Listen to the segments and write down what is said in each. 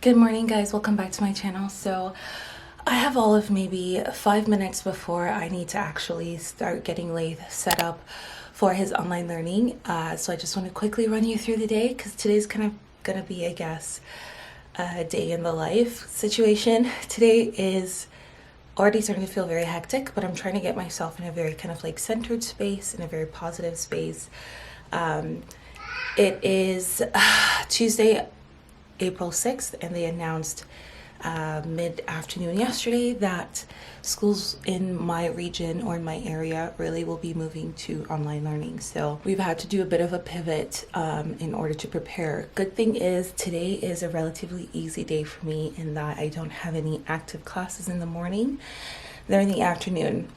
Good morning, guys. Welcome back to my channel. So I have all of maybe 5 minutes before I need to actually start getting Laith set up for his online learning. So I just want to quickly run you through the day because today's kind of gonna be, I guess, a day in the life situation. Today is already starting to feel very hectic, but I'm trying to get myself in a very kind of like centered space, in a very positive space. It is Tuesday, April 6th, and they announced mid-afternoon yesterday that schools in my region or in my area really will be moving to online learning. So we've had to do a bit of a pivot in order to prepare. Good thing is today is a relatively easy day for me in that I don't have any active classes in the morning. They're in the afternoon.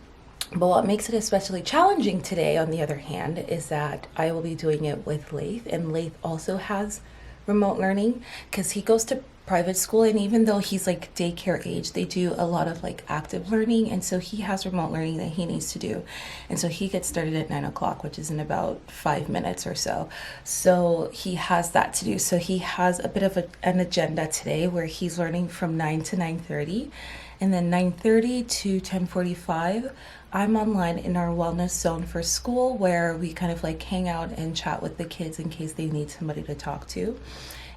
But what makes it especially challenging today, on the other hand, is that I will be doing it with Laith, and Laith also has remote learning because he goes to private school, and even though he's like daycare age, they do a lot of like active learning, and so he has remote learning that he needs to do, and so he gets started at 9 o'clock, which is in about 5 minutes or so. So he has that to do. So he has a bit of an agenda today where he's learning from 9 to 9:30, and then 9:30 to 10:45 I'm online in our wellness zone for school, where we kind of like hang out and chat with the kids in case they need somebody to talk to.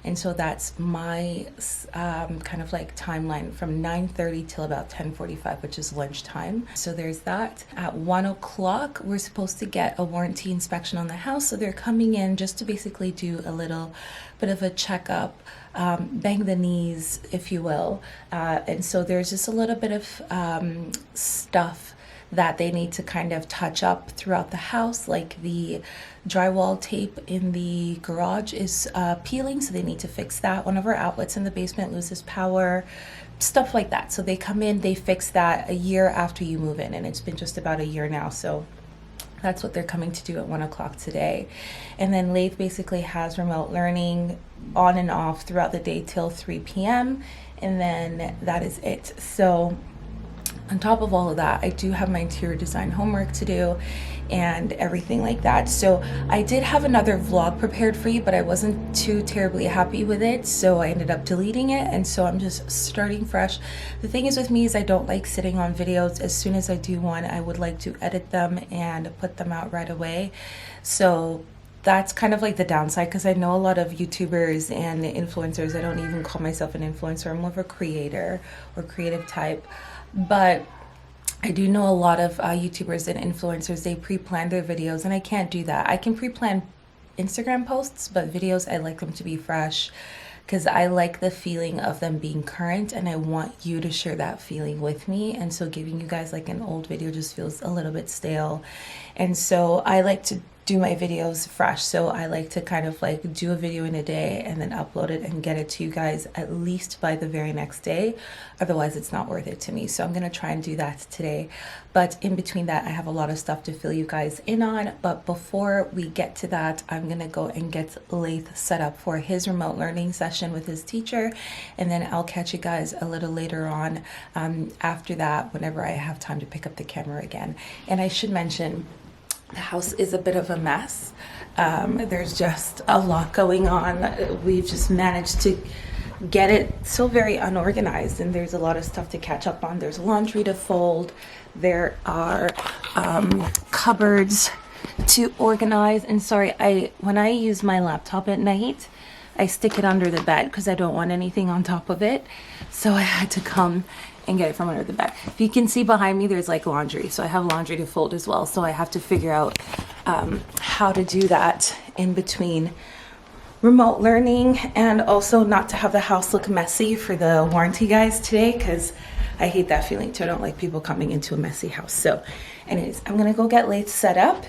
And so that's my kind of like timeline from 9:30 till about 10:45, which is lunchtime. So there's that. At 1 o'clock, we're supposed to get a warranty inspection on the house. So they're coming in just to basically do a little bit of a checkup, bang the knees, if you will. And so there's just a little bit of stuff that they need to kind of touch up throughout the house, like the drywall tape in the garage is peeling, so they need to fix that. One of our outlets in the basement loses power, stuff like that. So they come in, they fix that a year after you move in, and it's been just about a year now. So that's what they're coming to do at 1 o'clock today. And then Laith basically has remote learning on and off throughout the day till 3 p.m. and then that is it. So on top of all of that, I do have my interior design homework to do and everything like that. So I did have another vlog prepared for you, but I wasn't too terribly happy with it, so I ended up deleting it, and so I'm just starting fresh. The thing is with me is I don't like sitting on videos. As soon as I do one, I would like to edit them and put them out right away. So that's kind of like the downside, because I know a lot of YouTubers and influencers. I don't even call myself an influencer. I'm more of a creator or creative type. But I do know a lot of YouTubers and influencers, they pre-plan their videos, and I can't do that. I can pre-plan Instagram posts, but videos, I like them to be fresh because I like the feeling of them being current, and I want you to share that feeling with me. And so giving you guys like an old video just feels a little bit stale. And so I like to do my videos fresh. So I like to kind of like do a video in a day and then upload it and get it to you guys at least by the very next day. Otherwise, it's not worth it to me. So I'm going to try and do that today. But in between that, I have a lot of stuff to fill you guys in on. But before we get to that, I'm going to go and get Laith set up for his remote learning session with his teacher. And then I'll catch you guys a little later on after that, whenever I have time to pick up the camera again. And I should mention, the house is a bit of a mess. There's just a lot going on. We've just managed to get it so very unorganized, and there's a lot of stuff to catch up on. There's laundry to fold. There are cupboards to organize. And sorry, when I use my laptop at night, I stick it under the bed because I don't want anything on top of it. So I had to come and get it from under the bed. If you can see behind me, there's like laundry. So I have laundry to fold as well. So I have to figure out how to do that in between remote learning, and also not to have the house look messy for the warranty guys today, because I hate that feeling too. I don't like people coming into a messy house. So anyways, I'm gonna go get Laith set up,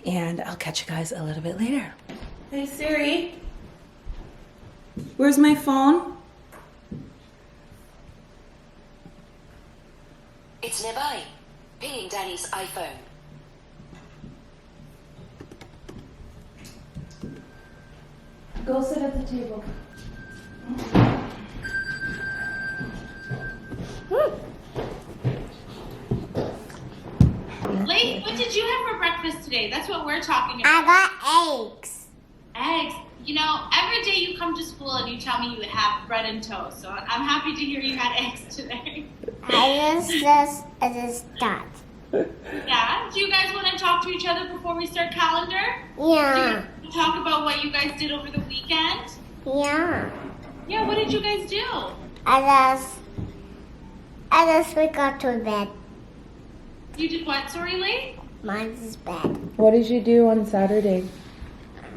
and I'll catch you guys a little bit later. Hey Siri, where's my phone? It's nearby. Pinging Danny's iPhone. Go sit at the table. Laith, what did you have for breakfast today? That's what we're talking about. I got eggs. Eggs. You know, every every day you come to school and you tell me you have bread and toast. So I'm happy to hear you had eggs today. I was just at the start. Yeah. Do you guys want to talk to each other before we start calendar? Yeah. Do you talk about what you guys did over the weekend? Yeah. Yeah. What did you guys do? I just we got to bed. You did what, sorry, Lee? Mine's bed. What did you do on Saturday?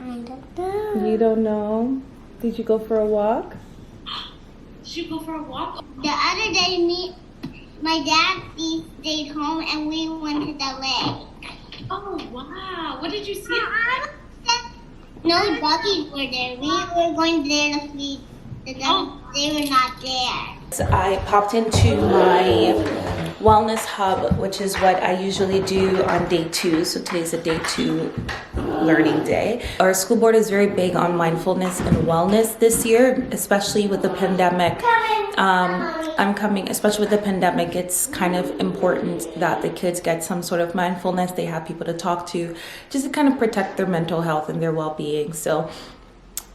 I don't know. You don't know? Did you go for a walk? Did you go for a walk? The other day, my dad stayed home and we went to the lake. Oh, wow. What did you see? No doggies were there. We were going there to sleep. They were not there. I popped into my wellness hub, which is what I usually do on day 2. So today's a day 2 learning day. Our school board is very big on mindfulness and wellness this year, especially with the pandemic. Especially with the pandemic, it's kind of important that the kids get some sort of mindfulness. They have people to talk to, just to kind of protect their mental health and their well-being. So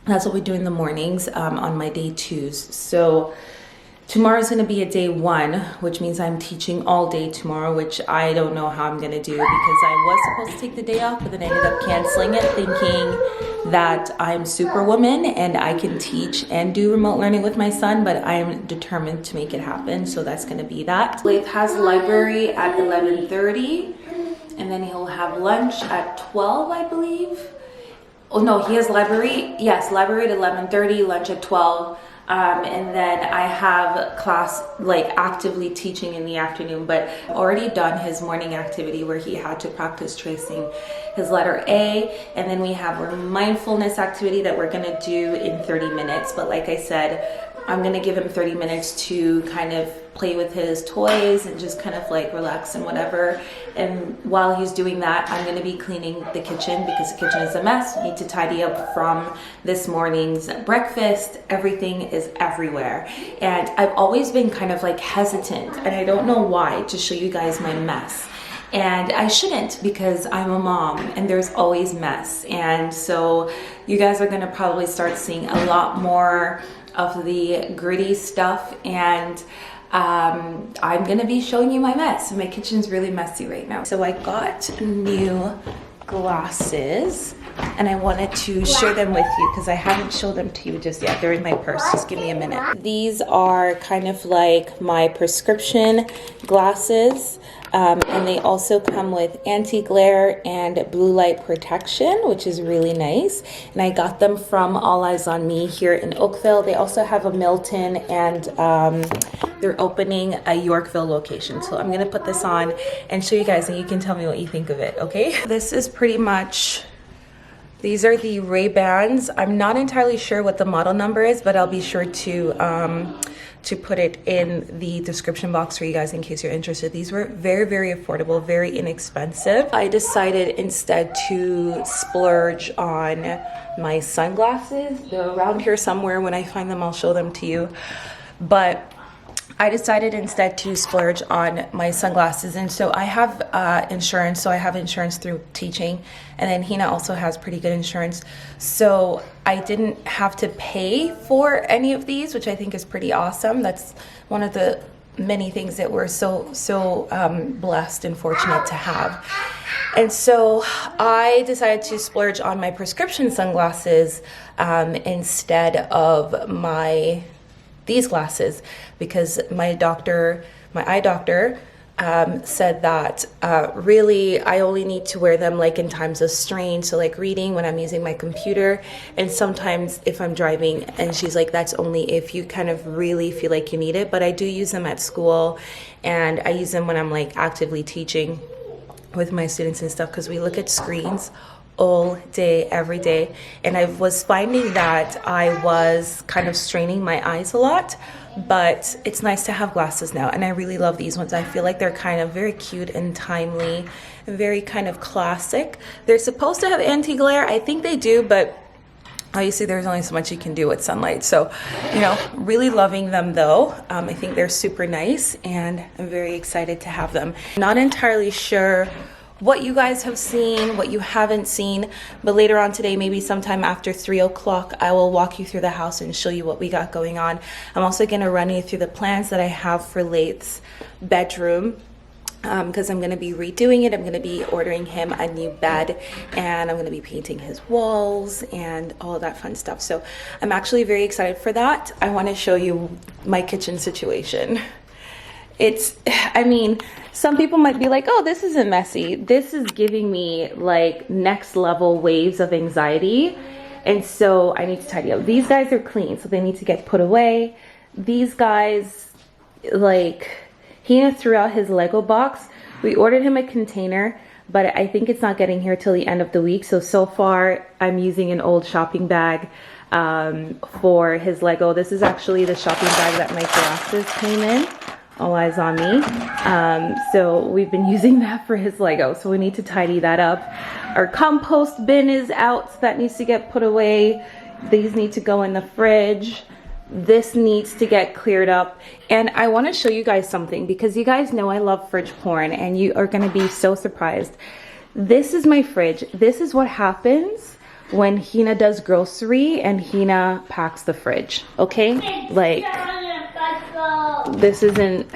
that's what we do in the mornings on my day 2s. So tomorrow's going to be a day 1, which means I'm teaching all day tomorrow, which I don't know how I'm going to do because I was supposed to take the day off, but then I ended up canceling it, thinking that I'm superwoman and I can teach and do remote learning with my son, but I am determined to make it happen. So that's going to be that. Lath has a library at 11:30, and then he'll have lunch at 12, I believe. Oh no, he has library. Yes, library at 11:30, lunch at 12. And then I have class like actively teaching in the afternoon, but already done his morning activity where he had to practice tracing his letter A. And then we have a mindfulness activity that we're gonna do in 30 minutes. But like I said, I'm gonna give him 30 minutes to kind of play with his toys and just kind of like relax and whatever. And while he's doing that, I'm gonna be cleaning the kitchen because the kitchen is a mess. We need to tidy up from this morning's breakfast. Everything is everywhere. And I've always been kind of like hesitant, and I don't know why, to show you guys my mess. And I shouldn't because I'm a mom and there's always mess. And so you guys are gonna probably start seeing a lot more of the gritty stuff, and I'm gonna be showing you my mess. My kitchen's really messy right now. So I got new glasses and I wanted to share them with you because I haven't showed them to you just yet. They're in my purse. Just give me a minute. These are kind of like my prescription glasses. And they also come with anti-glare and blue light protection, which is really nice. And I got them from All Eyes on Me here in Oakville. They also have a Milton, and they're opening a Yorkville location. So I'm gonna put this on and show you guys, and you can tell me what you think of it, okay? This is pretty much, these are the Ray-Bans. I'm not entirely sure what the model number is, but I'll be sure to put it in the description box for you guys in case you're interested. These were very, very affordable, very inexpensive. I decided instead to splurge on my sunglasses. They're around here somewhere. When I find them, I'll show them to you. But I decided instead to splurge on my sunglasses. And so I have insurance. So I have insurance through teaching. And then Hina also has pretty good insurance. So I didn't have to pay for any of these, which I think is pretty awesome. That's one of the many things that we're so blessed and fortunate to have. And so I decided to splurge on my prescription sunglasses instead of these glasses, because my eye doctor said that really I only need to wear them like in times of strain, so like reading when I'm using my computer, and sometimes if I'm driving. And she's like, that's only if you kind of really feel like you need it. But I do use them at school, and I use them when I'm like actively teaching with my students and stuff, because we look at screens all day, every day. And I was finding that I was kind of straining my eyes a lot, but it's nice to have glasses now. And I really love these ones. I feel like they're kind of very cute and timely, very kind of classic. They're supposed to have anti-glare. I think they do, but obviously there's only so much you can do with sunlight. So, you know, really loving them though. I think they're super nice and I'm very excited to have them. Not entirely sure what you guys have seen, what you haven't seen. But later on today, maybe sometime after 3 o'clock, I will walk you through the house and show you what we got going on. I'm also going to run you through the plans that I have for Laith's bedroom, because I'm going to be redoing it. I'm going to be ordering him a new bed, and I'm going to be painting his walls and all of that fun stuff. So I'm actually very excited for that. I want to show you my kitchen situation. I mean, some people might be like, oh, this isn't messy. This is giving me like next level waves of anxiety. And so I need to tidy up. These guys are clean, so they need to get put away. These guys, like, he threw out his Lego box. We ordered him a container, but I think it's not getting here till the end of the week. So far, I'm using an old shopping bag for his Lego. This is actually the shopping bag that my glasses came in. All eyes on me. So we've been using that for his Lego. So we need to tidy that up. Our compost bin is out. So that needs to get put away. These need to go in the fridge. This needs to get cleared up. And I want to show you guys something, because you guys know I love fridge porn, and you are going to be so surprised. This is my fridge. This is what happens when Hina does grocery and Hina packs the fridge. Okay? Like, this isn't,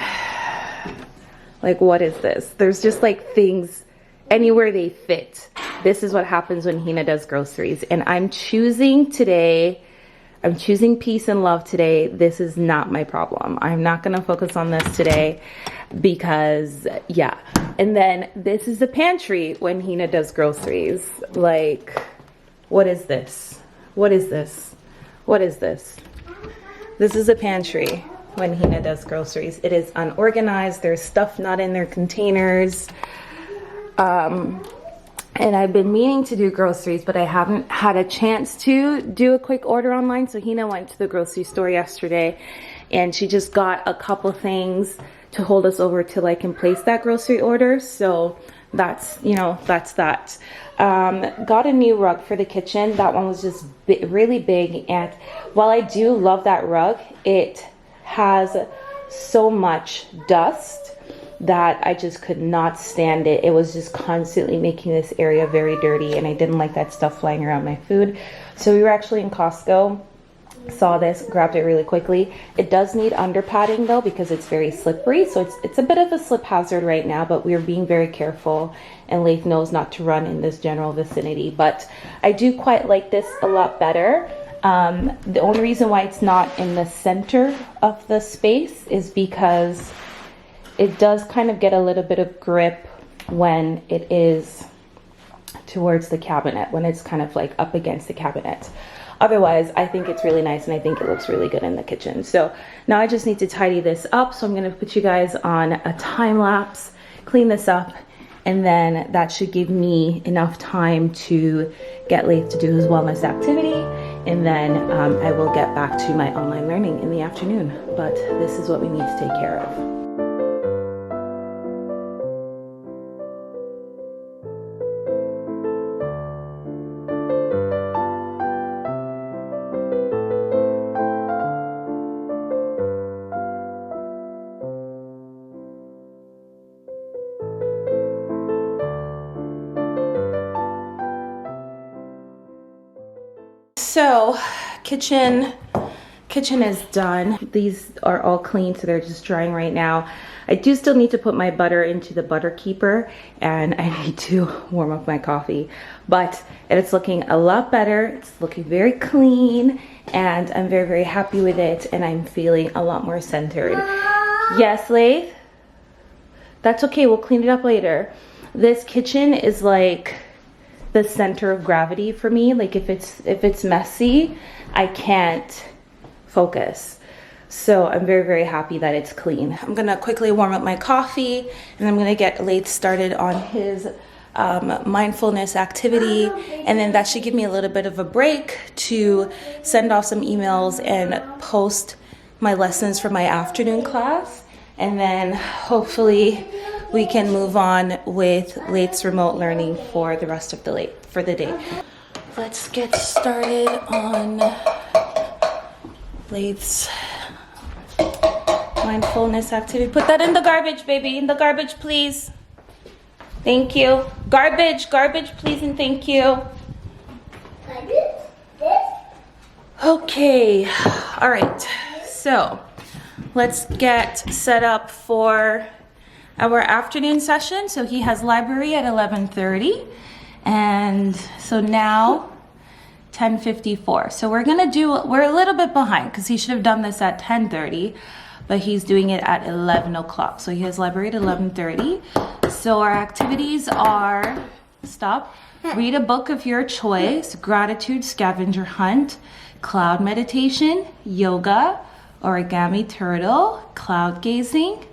like, what is this? There's just like things anywhere they fit. This is what happens when Hina does groceries. And I'm choosing today, I'm choosing peace and love today. This is not my problem. I'm not going to focus on this today because, yeah. And then this is the pantry when Hina does groceries. Like, what is this? What is this? What is this? This is a pantry when Hina does groceries. It is unorganized. There's stuff not in their containers. And I've been meaning to do groceries, but I haven't had a chance to do a quick order online. So Hina went to the grocery store yesterday, and she just got a couple things to hold us over till I can place that grocery order. So that's, you know, that's that. Got a new rug for the kitchen. That one was just really big. And while I do love that rug, it has so much dust that I just could not stand it. It was just constantly making this area very dirty, and I didn't like that stuff flying around my food. So we were actually in Costco, saw this, grabbed it really quickly. It does need under padding though, because it's very slippery. So it's a bit of a slip hazard right now, but we're being very careful, and Laith knows not to run in this general vicinity. But I do quite like this a lot better. The only reason why it's not in the center of the space is because it does kind of get a little bit of grip when it is towards the cabinet, when it's kind of like up against the cabinet. Otherwise, I think it's really nice, and I think it looks really good in the kitchen. So now I just need to tidy this up. So I'm going to put you guys on a time lapse, clean this up, and then that should give me enough time to get Laith to do his wellness activity. And then I will get back to my online learning in the afternoon. But this is what we need to take care of. So kitchen is done. These are all clean, so they're just drying right now. I do still need to put my butter into the butter keeper, and I need to warm up my coffee, but it's looking a lot better. It's looking very clean, and I'm very, very happy with it, and I'm feeling a lot more centered. Yes, Laith? That's okay, we'll clean it up later. This kitchen is like the center of gravity for me. Like if it's messy, I can't focus. So I'm very, very happy that it's clean. I'm gonna quickly warm up my coffee, and I'm gonna get Laith started on his mindfulness activity, and then that should give me a little bit of a break to send off some emails and post my lessons for my afternoon class, and then hopefully we can move on with Laith's remote learning for the rest of the day. Let's get started on Laith's mindfulness activity. Put that in the garbage, baby. In the garbage, please. Thank you. Garbage, garbage, please, and thank you. Okay, all right. So let's get set up for our afternoon session. So he has library at 11:30, and so now 10:54. So we're a little bit behind because he should have done this at 10:30, but he's doing it at 11 o'clock. So he has library at 11:30. So our activities are, read a book of your choice, gratitude scavenger hunt, cloud meditation, yoga, origami turtle, cloud gazing,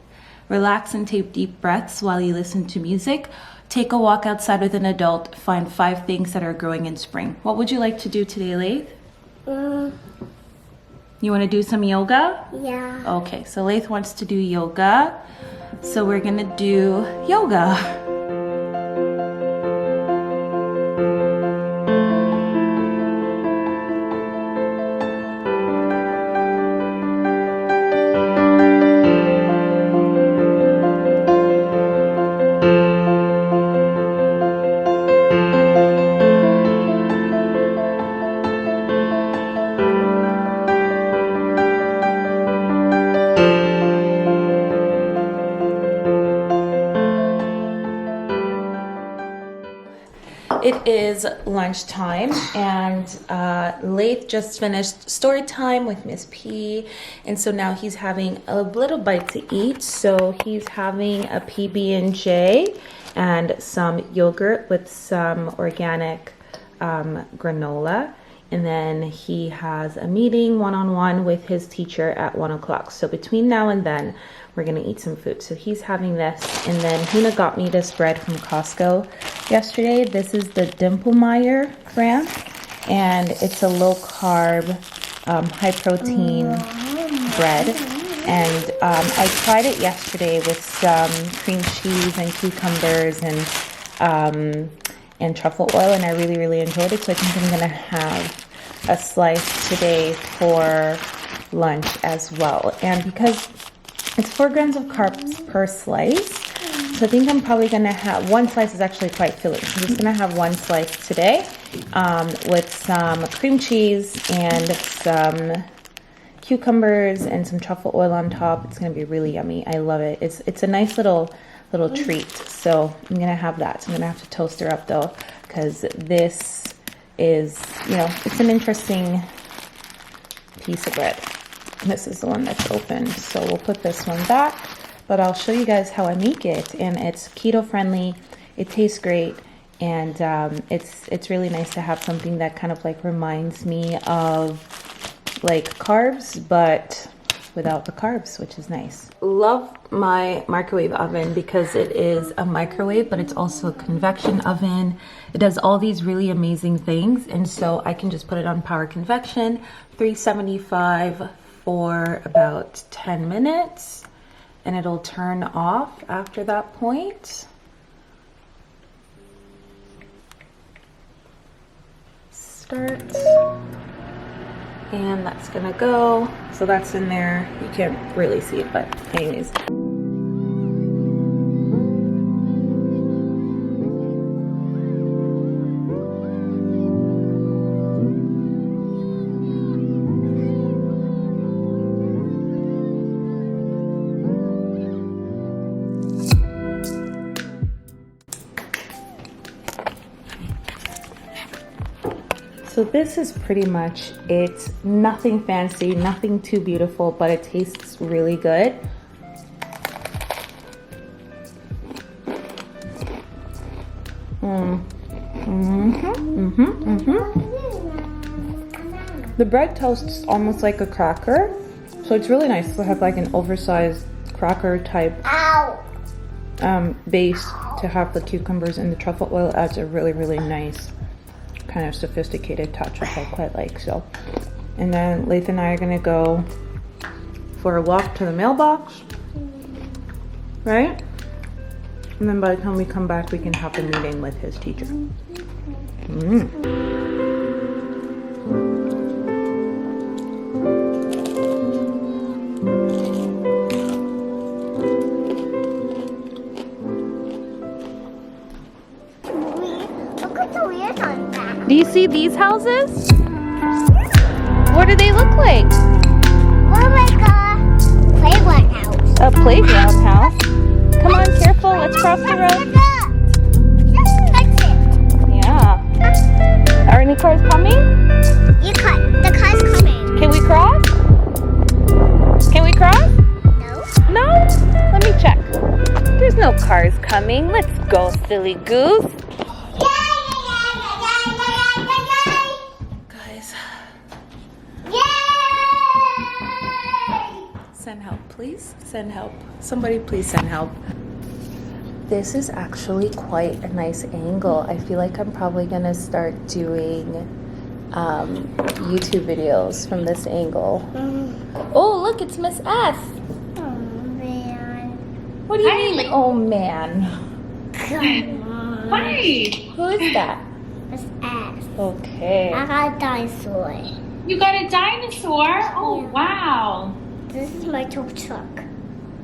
relax and take deep breaths while you listen to music, take a walk outside with an adult, find 5 things that are growing in spring. What would you like to do today, Laith? You want to do some yoga? Yeah. Okay, so Laith wants to do yoga. So we're gonna do yoga. It is lunchtime, and Laith just finished story time with Miss P, and so now he's having a little bite to eat. So he's having a PB&J and some yogurt with some organic granola, and then he has a meeting one-on-one with his teacher at 1 o'clock. So between now and then, we're gonna eat some food. So he's having this, and then Hina got me this bread from Costco yesterday. This is the Dimplemeyer brand, and it's a low-carb, high-protein bread. And I tried it yesterday with some cream cheese and cucumbers and truffle oil, and I really, really enjoyed it. So I think I'm gonna have a slice today for lunch as well. And because it's 4 grams of carbs per slice, so I think I'm probably gonna have, one slice is actually quite filling. So I'm just gonna have 1 slice today with some cream cheese and some cucumbers and some truffle oil on top. It's gonna be really yummy. I love it. It's a nice little treat. So I'm gonna have that. So I'm gonna have to toast her up though, because this is, it's an interesting piece of bread. This is the one that's open, so we'll put this one back, but I'll show you guys how I make it. And it's keto friendly, it tastes great, and it's really nice to have something that kind of like reminds me of like carbs, but without the carbs, which is nice. Love my microwave oven because it is a microwave, but it's also a convection oven. It does all these really amazing things, and so I can just put it on power convection, 375 for about 10 minutes, and it'll turn off after that point. Start, and that's gonna go. So that's in there. You can't really see it, but anyways. So this is pretty much it. Nothing fancy, nothing too beautiful, but it tastes really good. The bread toasts almost like a cracker, so it's really nice to have like an oversized cracker type base. To have the cucumbers and the truffle oil adds a really, really nice kind of sophisticated touch, which I quite like. So, and then Laith and I are gonna go for a walk to the mailbox, right? And then by the time we come back, we can have the meeting with his teacher. Do you see these houses? What do they look like? Oh my god. Playground house. A playground house. Come on, careful. Let's cross the road. That's it. Yeah. Are any cars coming? The car's coming. Can we cross? Can we cross? No. No? Let me check. There's no cars coming. Let's go, silly goose. Guys, send help, please. Send help. Somebody please send help. This is actually quite a nice angle. I feel like I'm probably gonna start doing YouTube videos from this angle. Oh, look, it's Miss S. Oh man. What do you mean, oh man? Come on. Hi. Who is that? It's ass. Okay. I got a dinosaur. You got a dinosaur? Oh, Yeah. wow. This is my tow truck.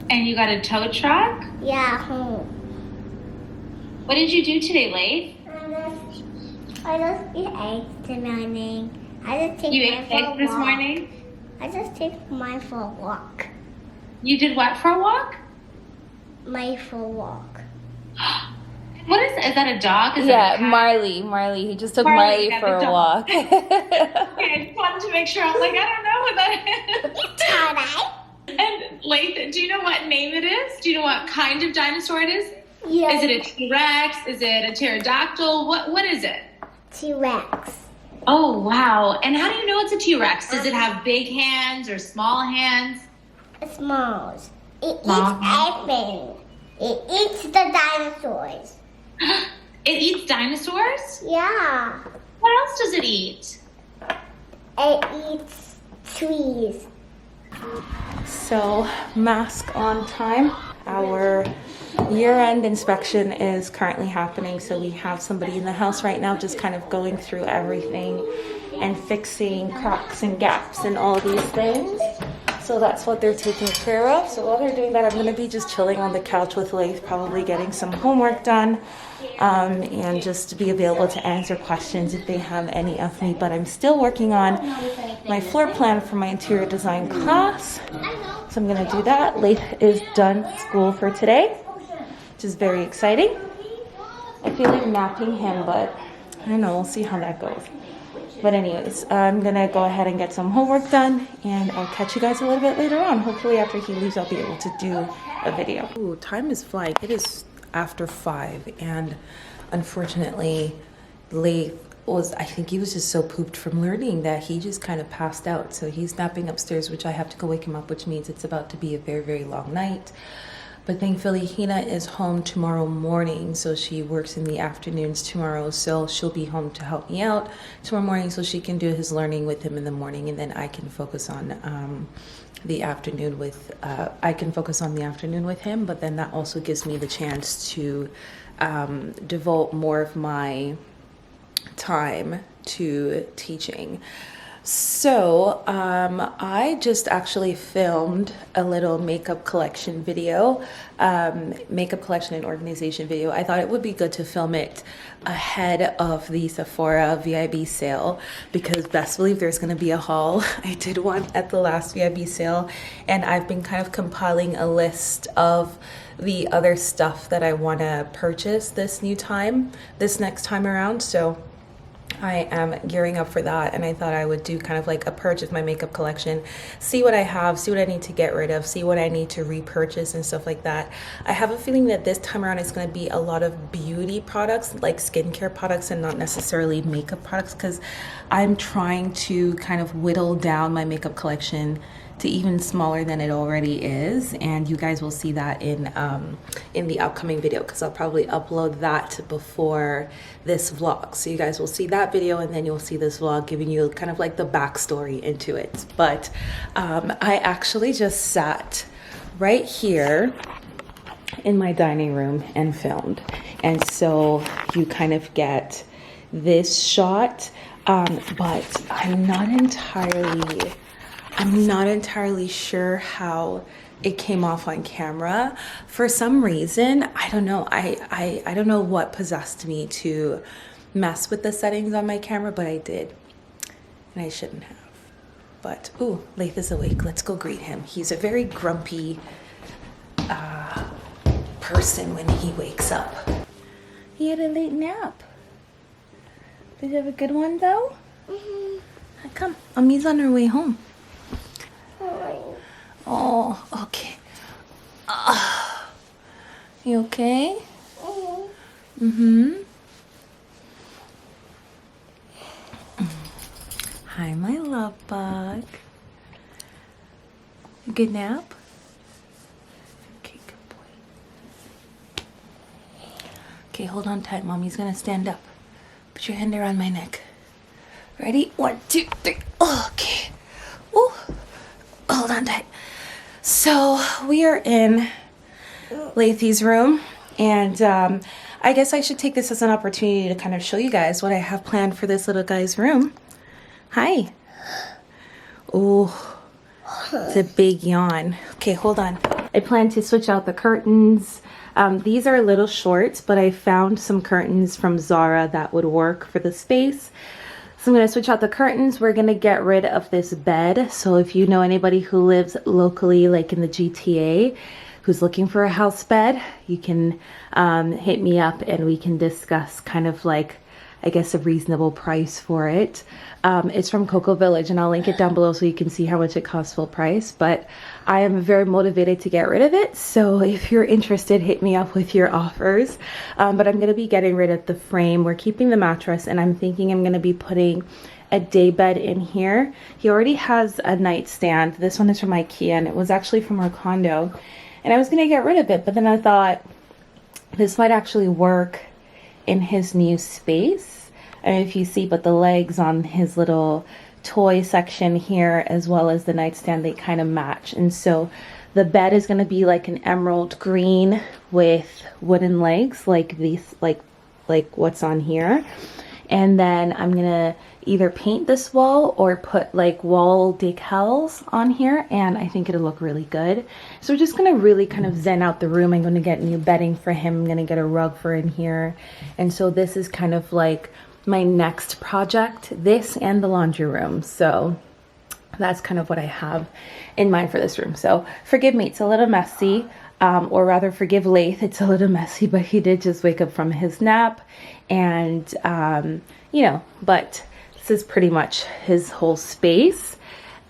And you got a tow truck? Yeah, home. What did you do today, Leif? I just eat eggs this morning. I just take You mine ate for a eggs this walk. morning? I just take mine for a walk. You did what for a walk? Mine for a walk. What is that? Is that a dog? Is Yeah, that a cat? Marley. He just took Marley, Marley yeah, for the a dog. walk. Okay, I just wanted to make sure. I'm like, I don't know what that is. Alright. And Lathan, do you know what name it is? Do you know what kind of dinosaur it is? Yeah. Is it a T-Rex? Is it a pterodactyl? What is it? T-Rex. Oh, wow. And how do you know it's a T-Rex? Does it have big hands or small hands? It's smalls. It eats Small. everything. It eats the dinosaurs. It eats dinosaurs? Yeah. What else does it eat? It eats trees. So, mask on time. Our year-end inspection is currently happening, so we have somebody in the house right now just kind of going through everything and fixing cracks and gaps and all these things. So that's what they're taking care of. So while they're doing that, I'm gonna be just chilling on the couch with Leif, probably getting some homework done, and just to be available to answer questions if they have any of me. But I'm still working on my floor plan for my interior design class. So I'm gonna do that. Leif is done school for today, which is very exciting. I feel like napping him, but I don't know, we'll see how that goes. But anyways, I'm gonna go ahead and get some homework done, and I'll catch you guys a little bit later on. Hopefully after he leaves, I'll be able to do a video. Ooh, time is flying. It is after 5, and unfortunately, Leif I think he was just so pooped from learning that he just kind of passed out. So he's napping upstairs, which I have to go wake him up, which means it's about to be a very, very long night. But thankfully, Hina is home tomorrow morning, so she works in the afternoons tomorrow, so she'll be home to help me out tomorrow morning so she can do his learning with him in the morning, and then I can focus on the afternoon with him. But then that also gives me the chance to devote more of my time to teaching. So I just actually filmed a little makeup collection video, makeup collection and organization video. I thought it would be good to film it ahead of the Sephora VIB sale, because best believe there's going to be a haul. I did one at the last VIB sale, and I've been kind of compiling a list of the other stuff that I want to purchase this next time around. So I am gearing up for that, and I thought I would do kind of like a purge of my makeup collection, see what I have, see what I need to get rid of, see what I need to repurchase and stuff like that. I have a feeling that this time around it's going to be a lot of beauty products, like skincare products, and not necessarily makeup products, because I'm trying to kind of whittle down my makeup collection to even smaller than it already is, and you guys will see that in the upcoming video, because I'll probably upload that before this vlog. So you guys will see that video, and then you'll see this vlog giving you kind of like the backstory into it. But I actually just sat right here in my dining room and filmed, and so you kind of get this shot, but I'm not entirely sure how it came off on camera. For some reason, I don't know. I don't know what possessed me to mess with the settings on my camera, but I did. And I shouldn't have. But, ooh, Lath is awake. Let's go greet him. He's a very grumpy person when he wakes up. He had a late nap. Did you have a good one, though? Mm-hmm. Come, Ami's on her way home. Oh, okay. You okay? Mm-hmm. Hi, my love bug. Good nap? Okay, good boy. Okay, hold on tight. Mommy's gonna stand up. Put your hand around my neck. Ready? 1, 2, 3. Okay. Ooh. Hold on tight. So we are in Lathy's room, and I guess I should take this as an opportunity to kind of show you guys what I have planned for this little guy's room. Hi. Oh, it's a big yawn. Okay, hold on. I plan to switch out the curtains. These are a little short, but I found some curtains from Zara that would work for the space. So I'm going to switch out the curtains. We're going to get rid of this bed. So if you know anybody who lives locally, like in the GTA, who's looking for a house bed, you can hit me up and we can discuss kind of like, I guess, a reasonable price for it. It's from Coco Village, and I'll link it down below so you can see how much it costs full price. But I am very motivated to get rid of it. So if you're interested, hit me up with your offers. But I'm going to be getting rid of the frame. We're keeping the mattress, and I'm thinking I'm going to be putting a day bed in here. He already has a nightstand. This one is from IKEA, and it was actually from our condo. And I was going to get rid of it, but then I thought this might actually work in his new space. I don't know if you see, but the legs on his little toy section here, as well as the nightstand, they kind of match. And so the bed is going to be like an emerald green with wooden legs, like these, like what's on here. And then I'm going to either paint this wall or put like wall decals on here, and I think it'll look really good. So we're just going to really kind of zen out the room. I'm going to get new bedding for him. I'm going to get a rug for in here. And so this is kind of like my next project, this and the laundry room. So that's kind of what I have in mind for this room. So forgive me, it's a little messy, or rather forgive Lath, it's a little messy, but he did just wake up from his nap, and you know, but this is pretty much his whole space.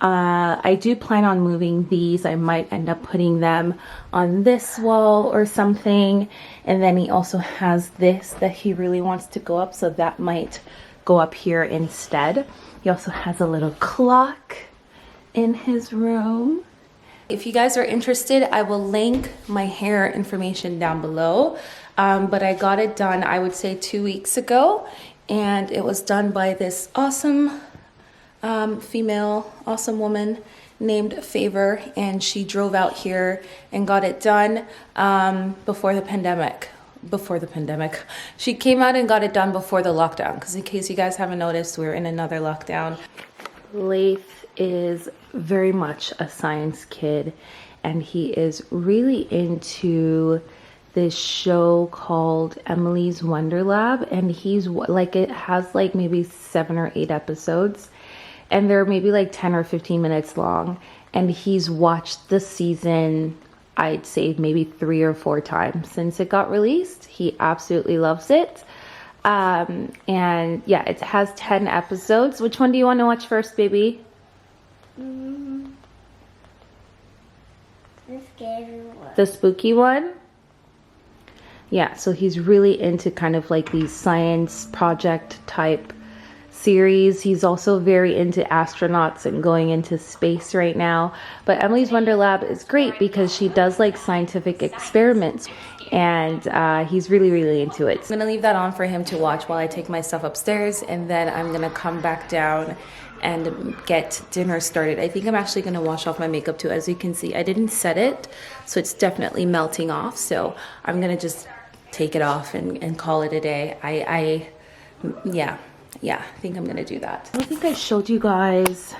I do plan on moving these. I might end up putting them on this wall or something. And then he also has this that he really wants to go up, so that might go up here instead. He also has a little clock in his room. If you guys are interested, I will link my hair information down below. But I got it done, I would say 2 weeks ago. And it was done by this awesome awesome woman named Favor, and she drove out here and got it done before the pandemic. She came out and got it done before the lockdown, because in case you guys haven't noticed, we're in another lockdown. Lath is very much a science kid, and he is really into this show called Emily's Wonder Lab, and he's like, it has like maybe 7 or 8 episodes, and they're maybe like 10 or 15 minutes long, and he's watched the season, I'd say maybe 3 or 4 times since it got released. He absolutely loves it. And yeah, it has 10 episodes. Which one do you want to watch first, baby? The scary one. The spooky one? Yeah, so he's really into kind of like these science project type series. He's also very into astronauts and going into space right now. But Emily's Wonder Lab is great because she does like scientific experiments, and he's really, really into it. So I'm gonna leave that on for him to watch while I take my stuff upstairs, and then I'm gonna come back down and get dinner started. I think I'm actually gonna wash off my makeup too. As you can see, I didn't set it, so it's definitely melting off. So I'm gonna just take it off and call it a day. Yeah, I think I'm gonna do that. I don't think I showed you guys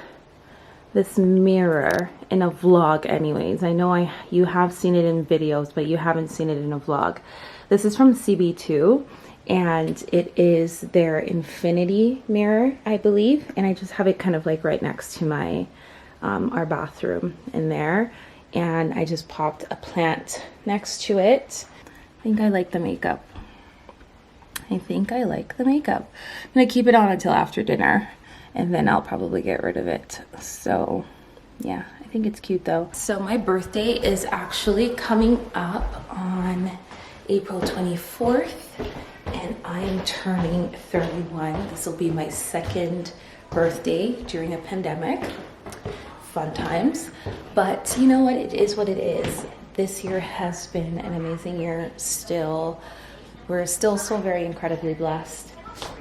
this mirror in a vlog anyways. I know you have seen it in videos, but you haven't seen it in a vlog. This is from CB2, and it is their infinity mirror, I believe, and I just have it kind of like right next to my our bathroom in there, and I just popped a plant next to it. I think I like the makeup. I'm gonna keep it on until after dinner, and then I'll probably get rid of it. So yeah, I think it's cute though. So my birthday is actually coming up on April 24th, and I am turning 31. This will be my second birthday during a pandemic. Fun times, but you know what? It is what it is. This year has been an amazing year. We're still so very incredibly blessed,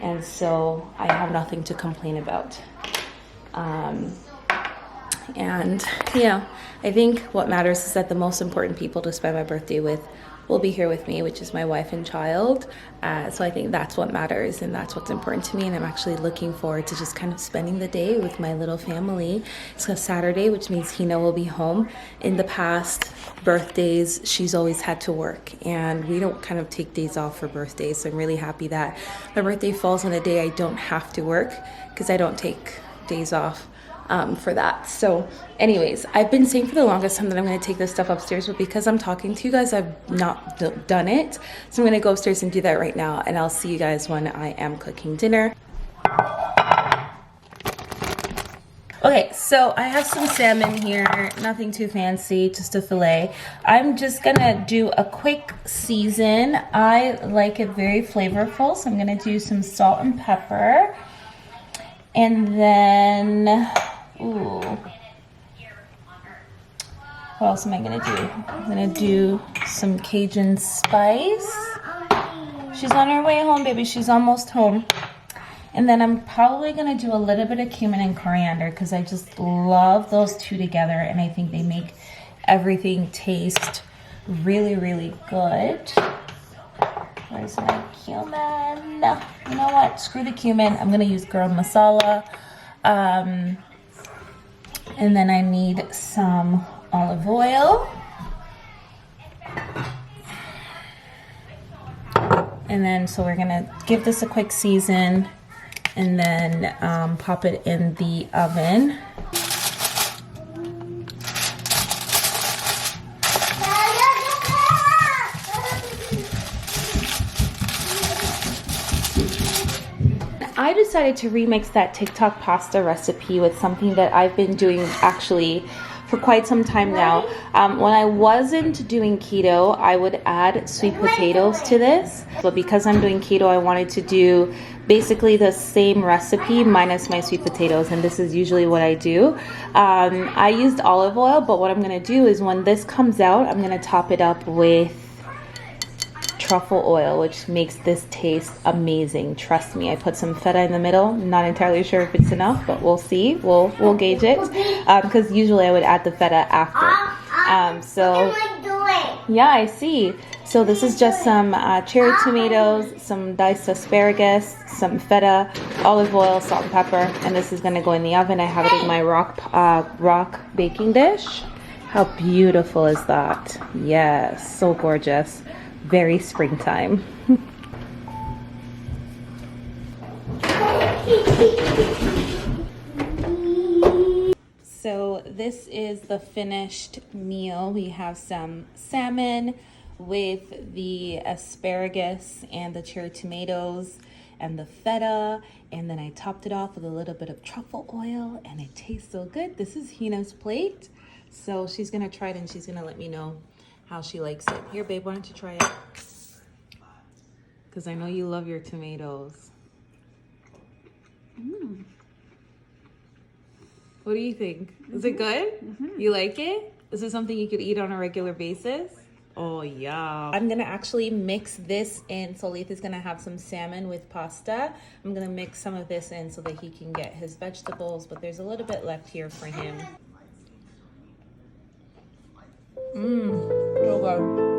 and so I have nothing to complain about. And you know, I think what matters is that the most important people to spend my birthday with will be here with me, which is my wife and child. So I think that's what matters, and that's what's important to me, and I'm actually looking forward to just kind of spending the day with my little family. It's a Saturday, which means Hina will be home. In the past birthdays, she's always had to work, and we don't kind of take days off for birthdays, so I'm really happy that my birthday falls on a day I don't have to work, because I don't take days off for that. So anyways, I've been saying for the longest time that I'm going to take this stuff upstairs, but because I'm talking to you guys, I've not done it. So I'm going to go upstairs and do that right now, and I'll see you guys when I am cooking dinner. Okay, so I have some salmon here, nothing too fancy, just a fillet. I'm just gonna do a quick season. I like it very flavorful, so I'm gonna do some salt and pepper. And then, ooh, what else am I gonna do? I'm gonna do some Cajun spice. She's on her way home, baby. She's almost home. And then I'm probably gonna do a little bit of cumin and coriander because I just love those two together, and I think they make everything taste really, really good. Where's my cumin? You know what? Screw the cumin. I'm gonna use garam masala. And then I need some olive oil. And then, so we're gonna give this a quick season and then pop it in the oven. I decided to remix that TikTok pasta recipe with something that I've been doing actually for quite some time now. When I wasn't doing keto, I would add sweet potatoes to this. But because I'm doing keto, I wanted to do basically the same recipe minus my sweet potatoes, and this is usually what I do. I used olive oil, but what I'm gonna do is when this comes out, I'm gonna top it up with truffle oil, which makes this taste amazing. Trust me. I put some feta in the middle. I'm not entirely sure if it's enough, but we'll see. We'll gauge it because usually I would add the feta after. So yeah, I see. So this is just some cherry tomatoes, some diced asparagus, some feta, olive oil, salt and pepper, and this is gonna go in the oven. I have it in my rock baking dish. How beautiful is that? Yes, so gorgeous. Very springtime. So this is the finished meal. We have some salmon with the asparagus and the cherry tomatoes and the feta, and then I topped it off with a little bit of truffle oil, and it tastes so good. This is Hina's plate, so she's gonna try it and she's gonna let me know how she likes it. Here, babe, why don't you try it? Because I know you love your tomatoes. What do you think? Is it good? You like it? Is it something you could eat on a regular basis? Oh, yeah. I'm gonna actually mix this in. So Leith is gonna have some salmon with pasta. I'm gonna mix some of this in so that he can get his vegetables, but there's a little bit left here for him. So good.